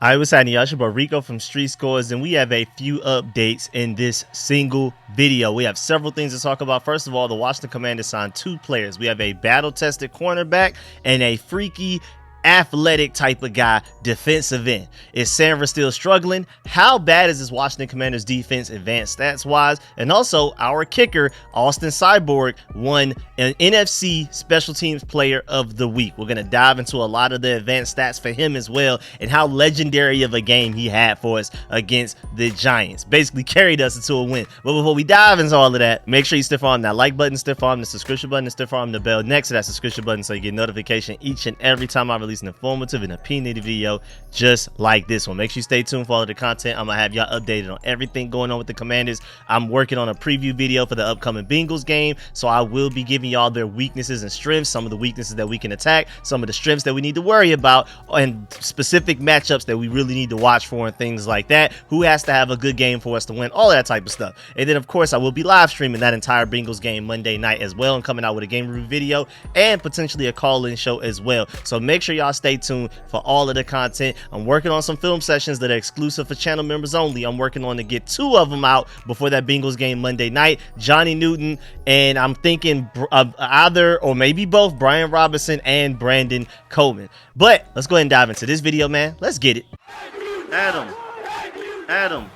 Alright, what's happening, y'all? It's your boy Rico from StreetScores, and we have a few updates in this single video. We have several things to talk about. First of all, the Washington Commanders signed 2 players. We have a battle-tested cornerback and a freaky athletic type of guy, defensive end. Is Sainristil struggling? How bad is this Washington Commanders defense advanced stats wise? And also, our kicker, Austin Cyborg, won an NFC Special Teams Player of the Week. We're going to dive into a lot of the advanced stats for him as well, and how legendary of a game he had for us against the Giants. Basically carried us into a win. But before we dive into all of that, make sure you stiff arm that like button, stiff arm the subscription button, and stiff arm the bell next to that subscription button so you get notification each and every time I release an informative and opinionated video just like this one. Make sure you stay tuned for all of the content. I'm gonna have y'all updated on everything going on with the Commanders. I'm working on a preview video for the upcoming Bengals game, so I will be giving y'all their weaknesses and strengths, some of the weaknesses that we can attack, some of the strengths that we need to worry about, and specific matchups that we really need to watch for and things like that. Who has to have a good game for us to win, all that type of stuff. And then of course I will be live streaming that entire Bengals game Monday night as well, and coming out with a game review video and potentially a call-in show as well. So make sure y'all stay tuned for all of the content. I'm working on some film sessions that are exclusive for channel members only. I'm working on to get 2 of them out before that Bengals game Monday night. Johnny Newton, and I'm thinking either or maybe both Brian Robinson and Brandon Coleman. But let's go ahead and dive into this video, man. Let's get it. Adam.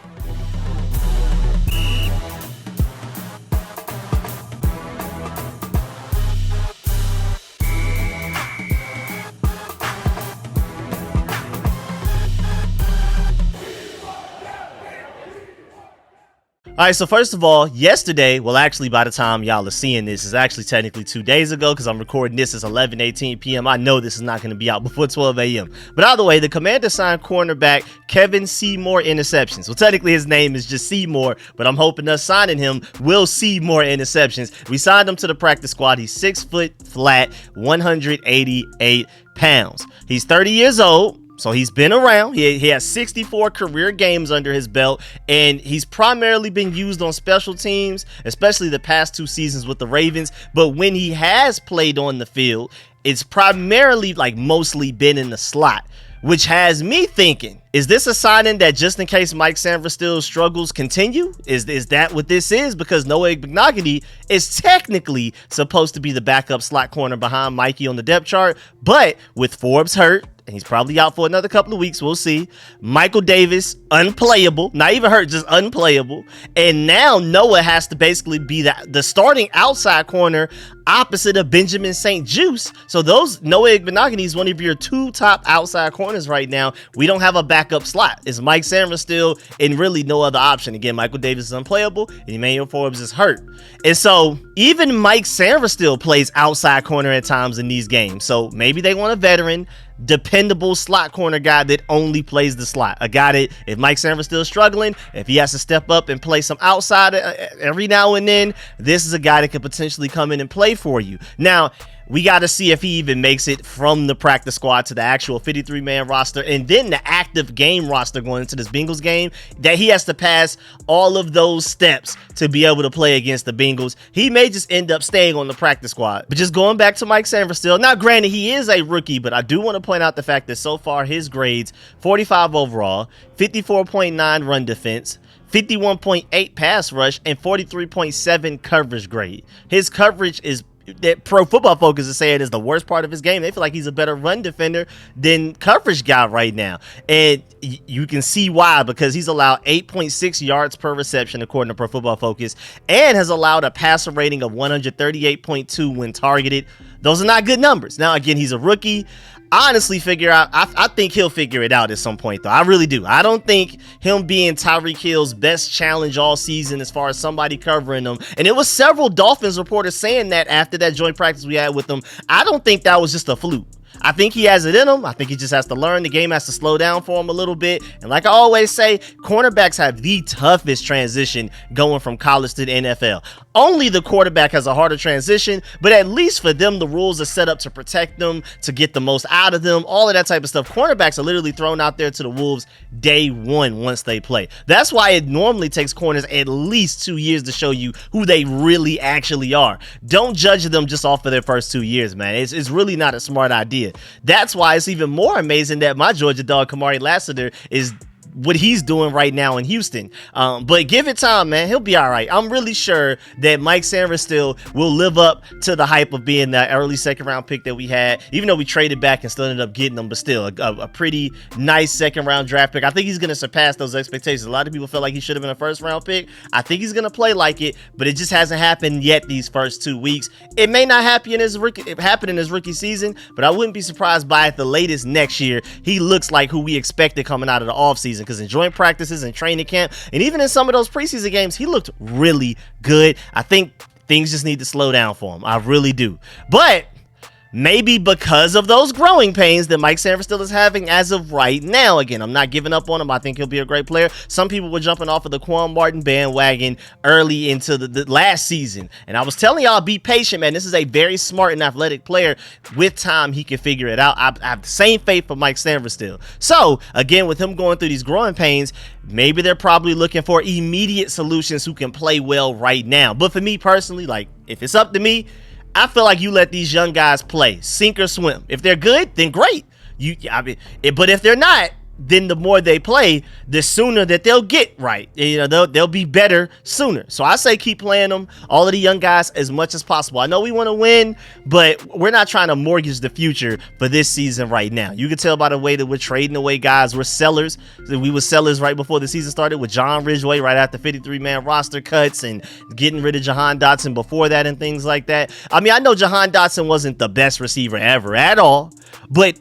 All right, so first of all, yesterday, well, actually, by the time y'all are seeing this, is actually technically 2 days ago because I'm recording this at 11:18 p.m. I know this is not going to be out before 12 a.m. But either way, the Commanders signed cornerback Kevin Seymour Interceptions. Well, technically, his name is just Seymour, but I'm hoping us signing him will see more interceptions. We signed him to the practice squad. He's 6 foot flat, 188 pounds. He's 30 years old. So he's been around. He has 64 career games under his belt, and he's primarily been used on special teams, especially the past 2 seasons with the Ravens. But when he has played on the field, it's primarily mostly been in the slot, which has me thinking, is this a signing that just in case Mike Sainristil's struggles continue? Is that what this is? Because Noah Igbinoghene is technically supposed to be the backup slot corner behind Mikey on the depth chart, but with Forbes hurt, and he's probably out for another couple of weeks, we'll see. Michael Davis, unplayable, not even hurt, just unplayable. And now Noah has to basically be the starting outside corner opposite of Benjamin St-Juste. So Noah Igbinoghene is one of your 2 top outside corners right now. We don't have a backup slot. It's Mike Sainristil and really no other option. Again, Michael Davis is unplayable and Emmanuel Forbes is hurt. And so even Mike Sainristil plays outside corner at times in these games. So maybe they want a veteran, dependable slot corner guy that only plays the slot. A guy that if Mike Sainristil is struggling, if he has to step up and play some outside every now and then, this is a guy that could potentially come in and play for you. Now, we got to see if he even makes it from the practice squad to the actual 53-man roster and then the active game roster going into this Bengals game, that he has to pass all of those steps to be able to play against the Bengals. He may just end up staying on the practice squad. But just going back to Mike Sainristil, now granted, he is a rookie, but I do want to point out the fact that so far his grades, 45 overall, 54.9 run defense, 51.8 pass rush, and 43.7 coverage grade. His coverage is that Pro Football Focus is saying is the worst part of his game. They feel like he's a better run defender than coverage guy right now. And you can see why, because he's allowed 8.6 yards per reception according to Pro Football Focus, and has allowed a passer rating of 138.2 when targeted. Those are not good numbers. Now, again, he's a rookie. Honestly, I think he'll figure it out at some point, though. I really do. I don't think him being Tyreek Hill's best challenge all season as far as somebody covering him. And it was several Dolphins reporters saying that after that joint practice we had with him. I don't think that was just a fluke. I think he has it in him. I think he just has to learn. The game has to slow down for him a little bit. And like I always say, cornerbacks have the toughest transition going from college to the NFL. Only the quarterback has a harder transition, but at least for them, the rules are set up to protect them, to get the most out of them, all of that type of stuff. Cornerbacks are literally thrown out there to the wolves day one once they play. That's why it normally takes corners at least 2 years to show you who they really actually are. Don't judge them just off of their first 2 years, man. It's really not a smart idea. area. That's why it's even more amazing that my Georgia dog Kamari Lassiter is what he's doing right now in Houston. But give it time, man. He'll be all right. I'm really sure that Mike Sainristil will live up to the hype of being that early second round pick that we had, even though we traded back and still ended up getting him, but still a pretty nice second round draft pick. I think he's going to surpass those expectations. A lot of people feel like he should have been a first round pick. I think he's going to play like it, but it just hasn't happened yet these first 2 weeks. It may not happen in his rookie season, but I wouldn't be surprised by at the latest next year. He looks like who we expected coming out of the offseason, because in joint practices and training camp, and even in some of those preseason games, he looked really good. I think things just need to slow down for him. I really do. But maybe because of those growing pains that Mike Sainristil is having as of right now. Again, I'm not giving up on him. I think he'll be a great player. Some people were jumping off of the Quan Martin bandwagon early into the last season. And I was telling y'all, be patient, man. This is a very smart and athletic player. With time, he can figure it out. I have the same faith for Mike Sainristil. So, again, with him going through these growing pains, maybe they're probably looking for immediate solutions who can play well right now. But for me personally, like, if it's up to me, I feel like you let these young guys play, sink or swim. If they're good, then great. But if they're not, then the more they play, the sooner that they'll get right. You know, they'll be better sooner. So I say keep playing them, all of the young guys, as much as possible. I know we want to win, but we're not trying to mortgage the future for this season right now. You can tell by the way that we're trading away guys. We're sellers. We were sellers right before the season started with John Ridgway right after 53-man roster cuts and getting rid of Jahan Dotson before that and things like that. I mean, I know Jahan Dotson wasn't the best receiver ever at all, but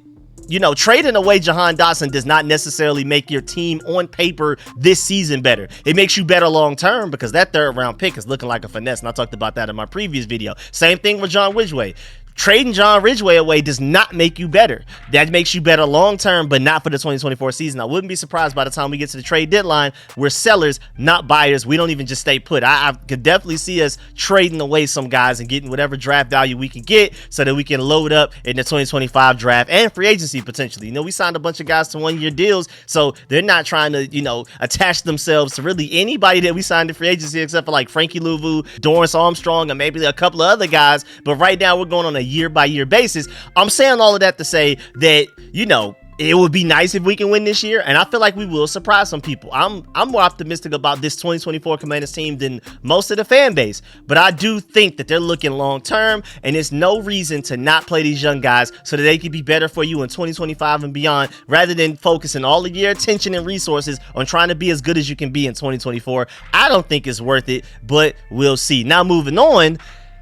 you know, trading away Jahan Dotson does not necessarily make your team on paper this season better. It makes you better long term because that third round pick is looking like a finesse, and I talked about that in my previous video. Same thing with John Ridgway. Trading John Ridgway away does not make you better. That makes you better long term, but not for the 2024 season. I wouldn't be surprised by the time we get to the trade deadline. We're sellers, not buyers. We don't even just stay put. I could definitely see us trading away some guys and getting whatever draft value we can get so that we can load up in the 2025 draft and free agency potentially. You know, we signed a bunch of guys to 1-year deals, so they're not trying to, you know, attach themselves to really anybody that we signed to free agency except for like Frankie Louvu, Dorrance Armstrong, and maybe a couple of other guys. But right now we're going on a year-by-year basis. I'm saying all of that to say that, you know, it would be nice if we can win this year, and I feel like we will surprise some people. I'm more optimistic about this 2024 Commanders team than most of the fan base, but I do think that they're looking long term, and there's no reason to not play these young guys so that they can be better for you in 2025 and beyond, rather than focusing all of your attention and resources on trying to be as good as you can be in 2024. I don't think it's worth it, but we'll see. Now moving on,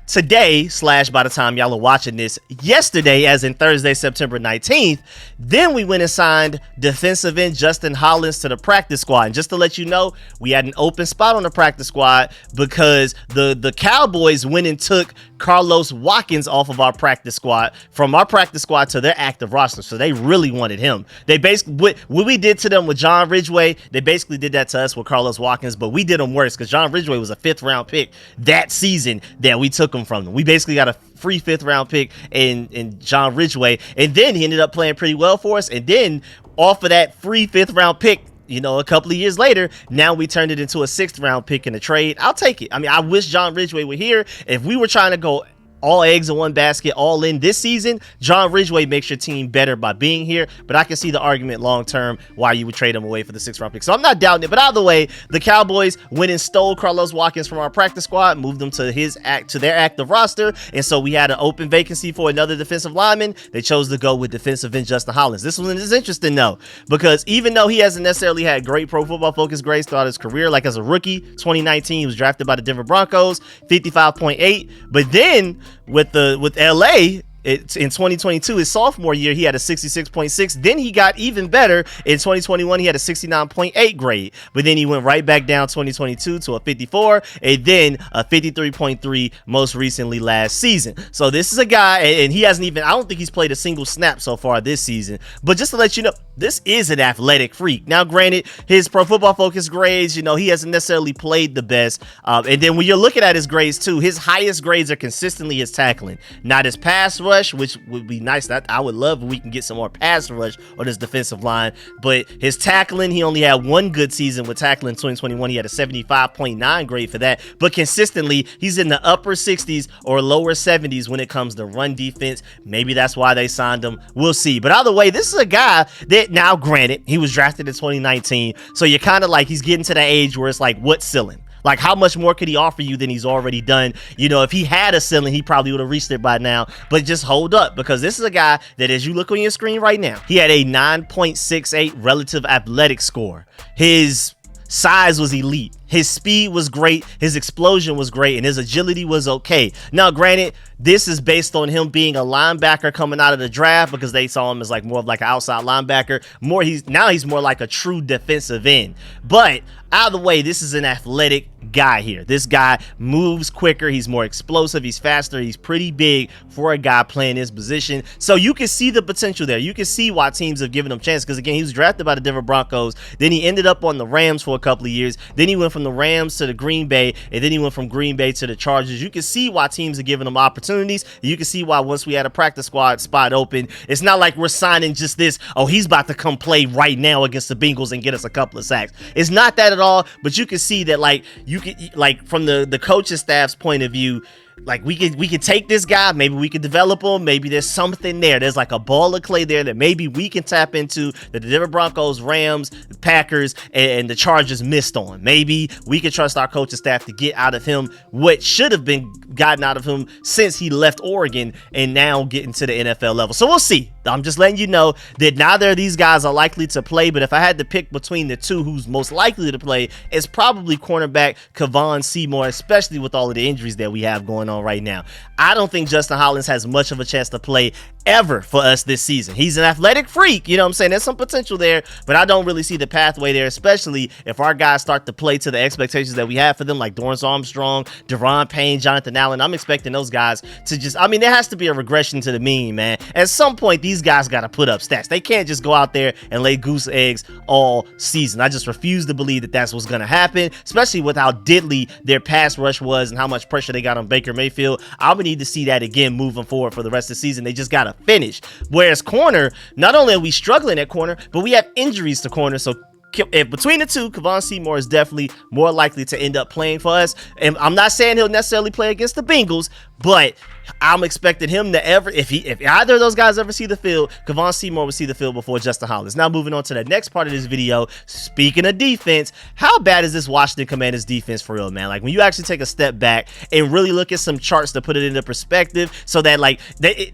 today / by the time y'all are watching this, yesterday, as in Thursday, September 19th, then we went and signed defensive end Justin Hollins to the practice squad. And just to let you know, we had an open spot on the practice squad because the Cowboys went and took Carlos Watkins off of our practice squad, from our practice squad to their active roster. So they really wanted him. They basically, what we did to them with John Ridgway, they basically did that to us with Carlos Watkins, but we did them worse because John Ridgway was a 5th round pick that season that we took him from them. We basically got a free 5th round pick in John Ridgway, and then he ended up playing pretty well for us. And then off of that free 5th round pick, you know, a couple of years later, now we turned it into a 6th round pick in the trade. I'll take it. I mean, I wish John Ridgway were here. If we were trying to go all eggs in one basket, all in this season, John Ridgway makes your team better by being here, but I can see the argument long term why you would trade him away for the 6th round pick. So I'm not doubting it. But either way, the Cowboys went and stole Carlos Watkins from our practice squad, moved him to their active roster, and so we had an open vacancy for another defensive lineman. They chose to go with defensive end Justin Hollins. This one is interesting though, because even though he hasn't necessarily had great Pro Football Focus grades throughout his career, like as a rookie, 2019, he was drafted by the Denver Broncos, 55.8, but then with LA, in 2022, his sophomore year, he had a 66.6. Then he got even better. In 2021, he had a 69.8 grade. But then he went right back down 2022 to a 54, and then a 53.3 most recently last season. So this is a guy, and he hasn't even, I don't think he's played a single snap so far this season. But just to let you know, this is an athletic freak. Now, granted, his Pro Football Focus grades, you know, he hasn't necessarily played the best. And then when you're looking at his grades too, his highest grades are consistently his tackling, not his pass rush. rush, which would be nice. That I would love if we can get some more pass rush on this defensive line. But his tackling, he only had one good season with tackling in 2021. He had a 75.9 grade for that. But consistently, he's in the upper 60s or lower 70s when it comes to run defense. Maybe that's why they signed him. We'll see. But either way, this is a guy that, now granted, he was drafted in 2019. So you're kind of like, he's getting to the age where it's like, what ceiling? Like, how much more could he offer you than he's already done? You know, if he had a ceiling, he probably would have reached it by now. But just hold up, because this is a guy that, as you look on your screen right now, he had a 9.68 relative athletic score. His size was elite. His speed was great. His explosion was great. And his agility was okay. Now, granted, this is based on him being a linebacker coming out of the draft, because they saw him as like more of like an outside linebacker. Now he's more like a true defensive end. But either way, this is an athletic guy here. This guy moves quicker. He's more explosive. He's faster. He's pretty big for a guy playing his position. So you can see the potential there. You can see why teams have given him a chance, because again, he was drafted by the Denver Broncos. Then he ended up on the Rams for a couple of years. Then he went from the Rams to the Green Bay, and then he went from Green Bay to the Chargers. You can see why teams are giving him opportunities. You can see why once we had a practice squad spot open, it's not like we're signing just this, oh, he's about to come play right now against the Bengals and get us a couple of sacks. It's not that at all, but you can see that, like, you can, like, from the coaching staff's point of view, like, we could take this guy, maybe we could develop him, maybe there's something there. There's like a ball of clay there that maybe we can tap into that the Denver Broncos, Rams, the Packers, and the Chargers missed on. Maybe we can trust our coaching staff to get out of him what should have been gotten out of him since he left Oregon and now getting to the NFL level. So we'll see. I'm just letting you know that neither of these guys are likely to play, but if I had to pick between the two who's most likely to play, it's probably cornerback Kevon Seymour, especially with all of the injuries that we have going on right now. I don't think Justin Hollins has much of a chance to play ever for us this season. He's an athletic freak, you know what I'm saying? There's some potential there, but I don't really see the pathway there, especially if our guys start to play to the expectations that we have for them, like Dorrance Armstrong, Deron Payne, Jonathan Allen. I'm expecting those guys to just, I mean, there has to be a regression to the mean, man. At some point, these guys got to put up stats. They can't just go out there and lay goose eggs all season. I just refuse to believe that that's what's going to happen, especially with how deadly their pass rush was and how much pressure they got on Baker Mayfield. I would need to see that again moving forward for the rest of the season. They just got to finish. Whereas corner, not only are we struggling at corner, but we have injuries to corner. So if between the two, Kevon Seymour is definitely more likely to end up playing for us. And I'm not saying he'll necessarily play against the Bengals, but I'm expecting him to if either of those guys ever see the field, Kevon Seymour will see the field before Justin Hollins. Now moving on to the next part of this video, speaking of defense, how bad is this Washington Commanders defense for real, man? Like, when you actually take a step back and really look at some charts to put it into perspective, so that like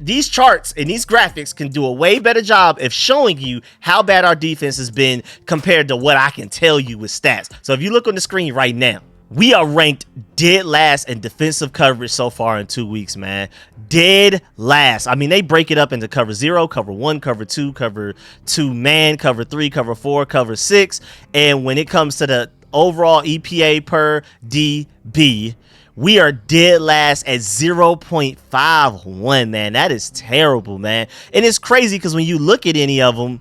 these charts and these graphics can do a way better job of showing you how bad our defense has been compared to what I can tell you with stats. So if you look on the screen right now, we are ranked dead last in defensive coverage so far in 2 weeks, man. Dead last. I mean, they break it up into cover 0, cover 1, cover 2, cover 2 man, cover 3, cover 4, cover 6. And when it comes to the overall EPA per DB, we are dead last at 0.51, man. That is terrible, man. And it's crazy because when you look at any of them,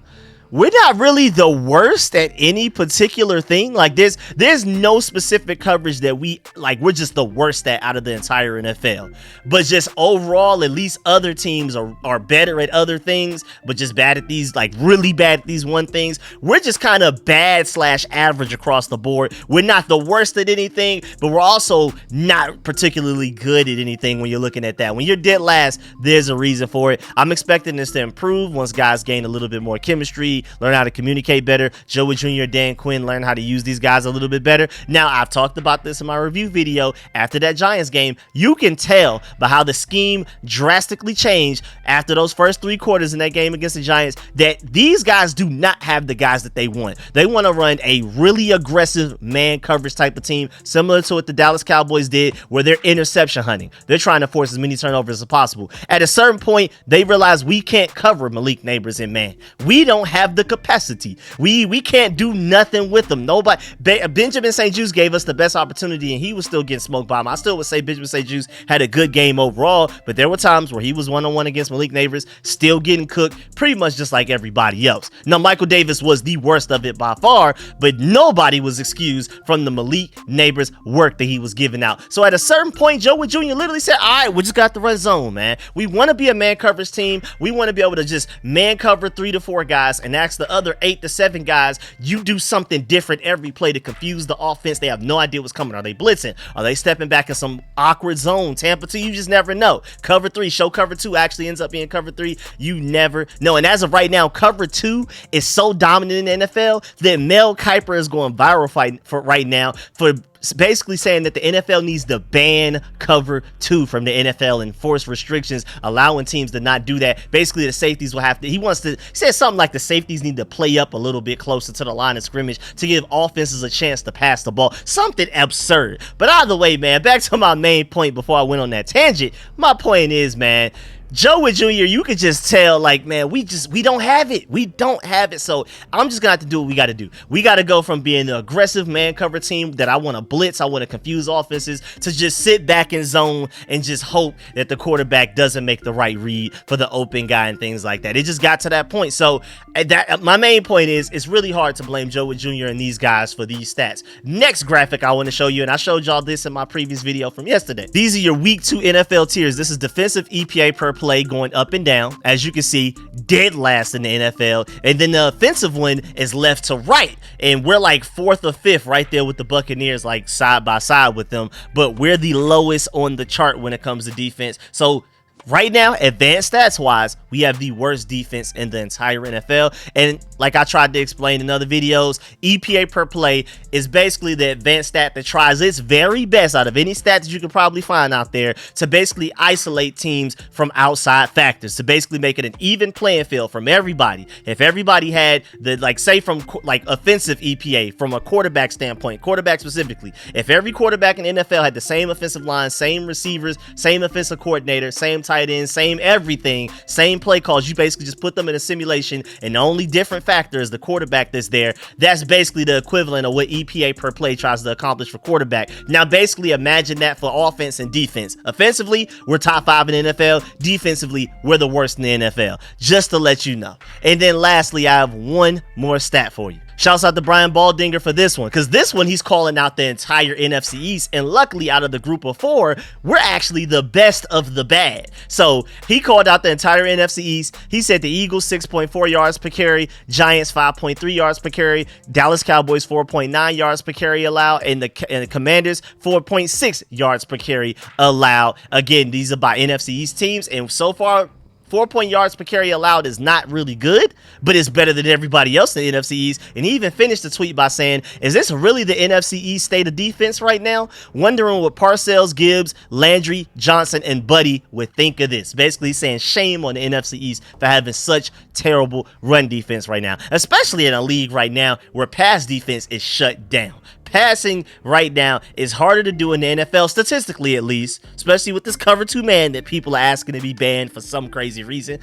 we're not really the worst at any particular thing. Like, there's no specific coverage that we're just the worst at out of the entire NFL. But just overall, at least other teams are better at other things, but just bad at these, like really bad at these one things. We're just kind of bad / average across the board. We're not the worst at anything, but we're also not particularly good at anything when you're looking at that. When you're dead last, there's a reason for it. I'm expecting this to improve once guys gain a little bit more chemistry, learn how to communicate better. Joey Jr., Dan Quinn learn how to use these guys a little bit better. Now, I've talked about this in my review video after that Giants game. You can tell by how the scheme drastically changed after those first 3 quarters in that game against the Giants that these guys do not have the guys that they want. They want to run a really aggressive man coverage type of team, similar to what the Dallas Cowboys did, where they're interception hunting. They're trying to force as many turnovers as possible. At a certain point, they realize we can't cover Malik Neighbors in man. We don't have have the capacity. We can't do nothing with them. Nobody. Benjamin St-Juste gave us the best opportunity, and he was still getting smoked by him. I still would say Benjamin St-Juste had a good game overall, but there were times where he was one-on-one against Malik Neighbors, still getting cooked, pretty much just like everybody else. Now, Michael Davis was the worst of it by far, but nobody was excused from the Malik Neighbors work that he was giving out. So at a certain point, Joe Wood Jr. literally said, all right, we just got to run zone, man. We want to be a man coverage team. We want to be able to just man cover 3 to 4 guys and ask the other 8 to 7 guys, you do something different every play to confuse the offense. They have no idea what's coming. Are they blitzing? Are they stepping back in some awkward zone? Tampa 2, you just never know. Cover 3, show cover 2 actually ends up being cover 3. You never know. And as of right now, cover 2 is so dominant in the NFL that Mel Kiper is going viral for right now for basically saying that the NFL needs to ban cover 2 from the NFL and force restrictions, allowing teams to not do that. Basically, the safeties will have to, he said something like the safeties need to play up a little bit closer to the line of scrimmage to give offenses a chance to pass the ball. Something absurd. But either way, man, back to my main point before I went on that tangent. My point is, man, Joe Wood Jr., you could just tell, like, man, we don't have it. We don't have it. So I'm just gonna have to do what we gotta do. We gotta go from being an aggressive man cover team that I want to blitz, I want to confuse offenses, to just sit back in zone and just hope that the quarterback doesn't make the right read for the open guy and things like that. It just got to that point. So that my main point is, it's really hard to blame Joe Wood Jr. and these guys for these stats. Next graphic I want to show you, and I showed y'all this in my previous video from yesterday. These are your week 2 NFL tiers. This is defensive EPA per play going up and down. As you can see, dead last in the NFL, and then the offensive one is left to right, and we're like 4th or 5th right there with the Buccaneers, like side by side with them, but we're the lowest on the chart when it comes to defense. So right now, advanced stats wise, we have the worst defense in the entire NFL. And like I tried to explain in other videos, EPA per play is basically the advanced stat that tries its very best out of any stats that you can probably find out there to basically isolate teams from outside factors, to basically make it an even playing field from everybody. If everybody had the, like, say from like offensive EPA from a quarterback standpoint, quarterback specifically, if every quarterback in the NFL had the same offensive line, same receivers, same offensive coordinator, same tight end, same everything, same play calls, you basically just put them in a simulation, and the only different factor is the quarterback that's there. That's basically the equivalent of what EPA per play tries to accomplish for quarterback. Now basically imagine that for offense and defense. Offensively, we're top 5 in the NFL. Defensively, we're the worst in the NFL, just to let you know. And then lastly, I have one more stat for you. Shouts out to Brian Baldinger for this one, because this one he's calling out the entire NFC East, and luckily out of the group of 4, we're actually the best of the bad. So he called out the entire NFC East. He said the Eagles 6.4 yards per carry, Giants 5.3 yards per carry, Dallas Cowboys 4.9 yards per carry allowed, and the Commanders 4.6 yards per carry allowed. Again, these are by NFC East teams, and so far 4 yards per carry allowed is not really good, but it's better than everybody else in the NFC East. And he even finished the tweet by saying, is this really the NFC East state of defense right now? Wondering what Parcells, Gibbs, Landry, Johnson, and Buddy would think of this. Basically saying shame on the NFC East for having such terrible run defense right now, especially in a league right now where pass defense is shut down. Passing right now is harder to do in the NFL, statistically at least, especially with this cover 2 man that people are asking to be banned for some crazy reason.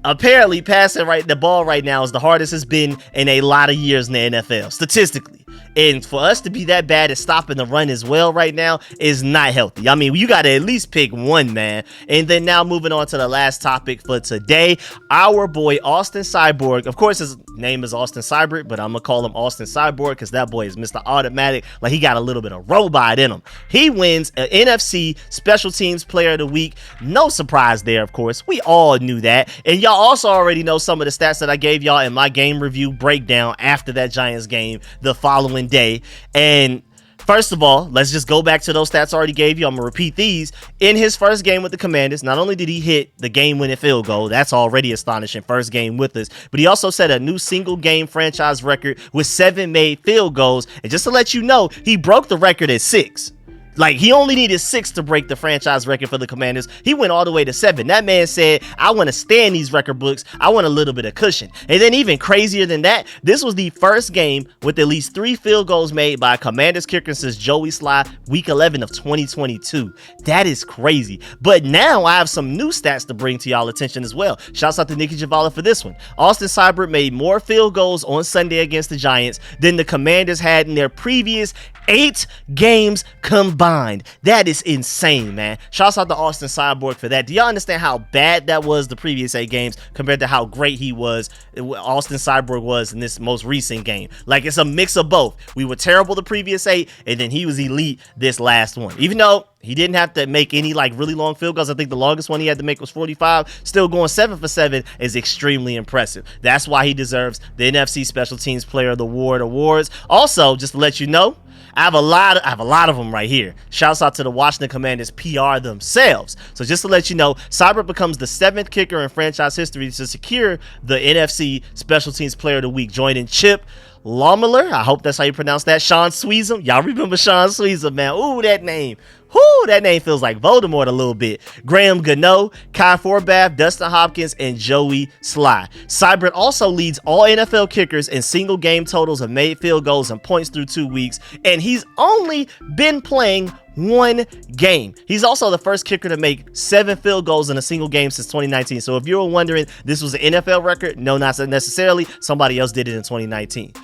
Apparently, passing the ball right now is the hardest it's been in a lot of years in the NFL, statistically. And for us to be that bad at stopping the run as well right now is not healthy. I mean, you got to at least pick one, man. And then now moving on to the last topic for today, our boy Austin Cyborg. Of course, his name is Austin Cyborg, but I'm going to call him Austin Cyborg because that boy is Mr. Automatic. Like, he got a little bit of robot in him. He wins an NFC Special Teams Player of the Week. No surprise there, of course. We all knew that. And y'all also already know some of the stats that I gave y'all in my game review breakdown after that Giants game the following day. And first of all, let's just go back to those stats I already gave you. I'm gonna repeat these. In his first game with the Commanders, not only did he hit the game-winning field goal, that's already astonishing, first game with us, but he also set a new single-game franchise record with 7 made field goals. And just to let you know, he broke the record at 6. Like, he only needed 6 to break the franchise record for the Commanders. He went all the way to 7. That man said, I want to stay in these record books. I want a little bit of cushion. And then even crazier than that, this was the first game with at least 3 field goals made by a Commanders kicker since Joey Sly week 11 of 2022. That is crazy. But now I have some new stats to bring to y'all attention as well. Shouts out to Nikki Javala for this one. Austin Cyborg made more field goals on Sunday against the Giants than the Commanders had in their previous 8 games combined. That is insane, man. Shouts out to Austin Cyborg for that. Do y'all understand how bad that was the previous 8 games compared to how great Austin Cyborg was in this most recent game? Like, it's a mix of both. We were terrible the previous 8, and then he was elite this last one. Even though he didn't have to make any like really long field goals. I think the longest one he had to make was 45. Still going 7 for 7 is extremely impressive. That's why he deserves the NFC Special Teams Player of the Award awards. Also, just to let you know, I have a lot of them right here. Shouts out to the Washington Commanders PR themselves. So just to let you know, Cyborg becomes the 7th kicker in franchise history to secure the NFC Special Teams Player of the Week, joining Chip Lommeler. I hope that's how you pronounce that. Sean Sweezum. Y'all remember Sean Sweezum, man. Ooh, that name. Whoo, that name feels like Voldemort a little bit. Graham Gano, Kai Forbath, Dustin Hopkins, and Joey Sly. Cyborg also leads all NFL kickers in single game totals of made field goals and points through 2 weeks, and he's only been playing 1 game. He's also the first kicker to make 7 field goals in a single game since 2019. So if you were wondering, this was an NFL record, no, not necessarily. Somebody else did it in 2019.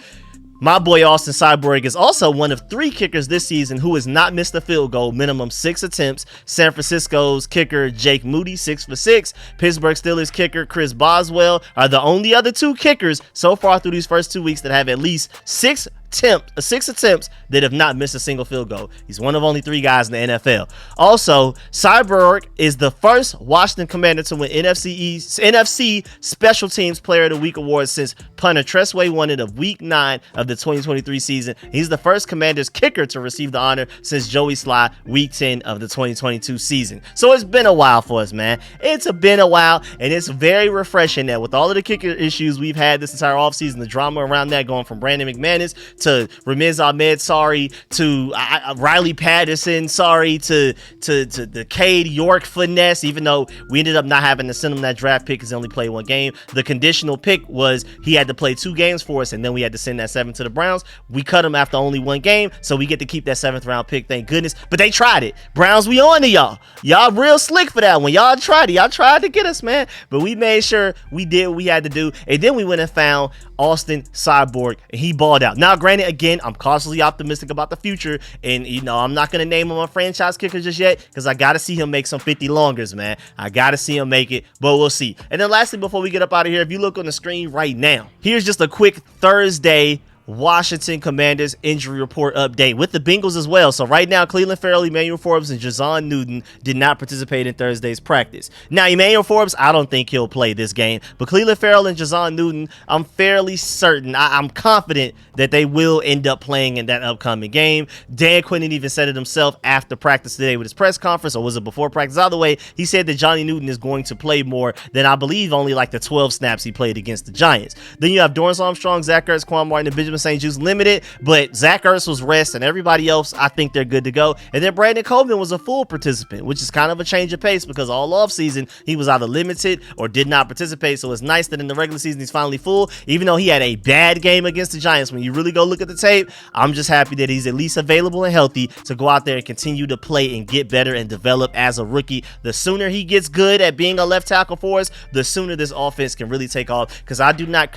My boy Austin Cyborg is also one of 3 kickers this season who has not missed a field goal, minimum 6 attempts. San Francisco's kicker Jake Moody, 6 for 6. Pittsburgh Steelers kicker Chris Boswell are the only other 2 kickers so far through these first 2 weeks that have at least 6 attempts that have not missed a single field goal. He's one of only 3 guys in the NFL. Also, Cyborg is the first Washington Commander to win NFC Special Teams Player of the Week award since punter Tressway won it of Week 9 of the 2023 season. He's the first Commanders kicker to receive the honor since Joey Sly Week 10 of the 2022 season. So it's been a while for us, man. It's been a while, and it's very refreshing that with all of the kicker issues we've had this entire offseason, the drama around that going from Brandon McManus to Ramiz Ahmed, sorry, to Riley Patterson, sorry, to the Cade York finesse, even though we ended up not having to send him that draft pick because he only played 1 game. The conditional pick was he had to play 2 games for us, and then we had to send that 7 to the Browns. We cut him after only 1 game, so we get to keep that 7th round pick, thank goodness. But they tried it. Browns, we on to y'all. Y'all real slick for that one. Y'all tried it. Y'all tried to get us, man. But we made sure we did what we had to do, and then we went and found Austin Cyborg, and he balled out. Now, granted, again, I'm cautiously optimistic about the future, and I'm not gonna name him a franchise kicker just yet because I gotta see him make some 50 longers, man. I gotta see him make it, but we'll see. And then lastly, before we get up out of here, if you look on the screen right now, here's just a quick Thursday Washington Commanders injury report update with the Bengals as well. So right now, Cleveland Farrell, Emmanuel Forbes, and Jazon Newton did not participate in Thursday's practice. Now, Emmanuel Forbes, I don't think he'll play this game, but Cleveland Farrell and Jazon Newton, I'm fairly certain, I'm confident that they will end up playing in that upcoming game. Dan Quinn even said it himself after practice today with his press conference, or was it before practice? Either way, he said that Johnny Newton is going to play more than, I believe, only like the 12 snaps he played against the Giants. Then you have Dorrance Armstrong, Zach Ertz, Quan Martin, and Benjamin St. Juste limited, but Zach Ertz was rest, and everybody else, I think they're good to go. And then Brandon Coleman was a full participant, which is kind of a change of pace because all offseason he was either limited or did not participate. So it's nice that in the regular season he's finally full, even though he had a bad game against the Giants. When you really go look at the tape, I'm just happy that he's at least available and healthy to go out there and continue to play and get better and develop as a rookie. The sooner he gets good at being a left tackle for us, the sooner this offense can really take off, because I do not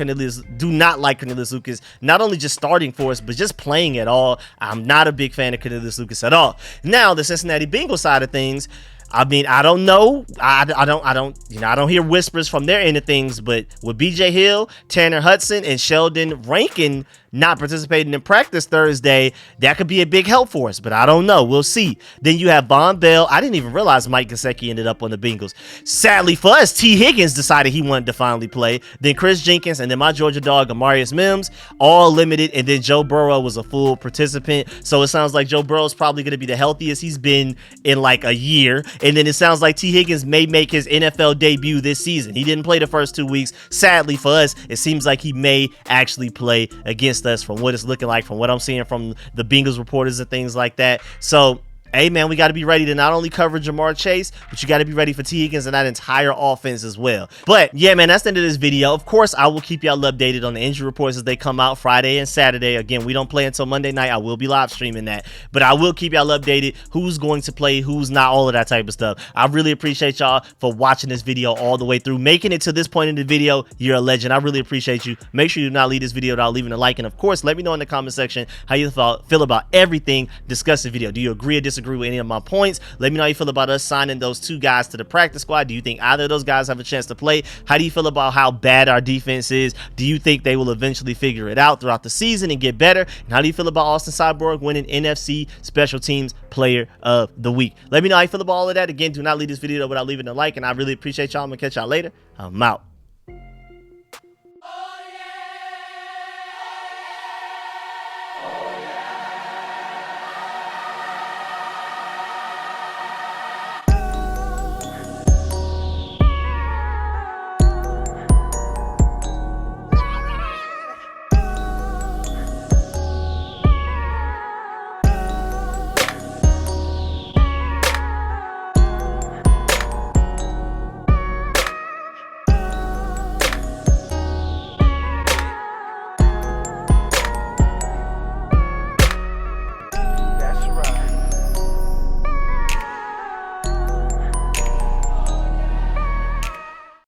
like Cornelius Lucas, not only just starting for us, but just playing at all. I'm not a big fan of Cornelius Lucas at all. Now, the Cincinnati Bengals side of things, I mean, I don't know. I don't hear whispers from their end of things, but with BJ Hill, Tanner Hudson, and Sheldon Rankin not participating in practice Thursday, that could be a big help for us, but I don't know. We'll see. Then you have Von Bell. I didn't even realize Mike Gesicki ended up on the Bengals. Sadly for us, T. Higgins decided he wanted to finally play. Then Chris Jenkins, and then my Georgia dog, Amarius Mims, all limited. And then Joe Burrow was a full participant. So it sounds like Joe Burrow is probably going to be the healthiest he's been in like a year. And then it sounds like T. Higgins may make his NFL debut this season. He didn't play the first 2 weeks. Sadly for us, it seems like he may actually play against us from what it's looking like, from what I'm seeing from the Bengals reporters and things like that. So Hey man, we got to be ready to not only cover Jamar Chase, but you got to be ready for T. Higgins and that entire offense as well. But yeah, man, that's the end of this video. Of course, I will keep y'all updated on the injury reports as they come out Friday and Saturday. Again, we don't play until Monday night. I will be live streaming that, but I will keep y'all updated who's going to play, who's not, all of that type of stuff. I really appreciate y'all for watching this video all the way through, making it to this point in the video. You're a legend. I really appreciate you. Make sure you do not leave this video without leaving a like, and of course, let me know in the comment section how you feel about everything discussed in the video. Do you agree or disagree with any of my points? Let me know how you feel about us signing those 2 guys to the practice squad. Do you think either of those guys have a chance to play? How do you feel about how bad our defense is? Do you think they will eventually figure it out throughout the season and get better? And how do you feel about Austin Cyborg winning NFC Special Teams Player of the Week? Let me know how you feel about all of that. Again, do not leave this video without leaving a like, and I really appreciate y'all. I'm gonna catch y'all later. I'm out.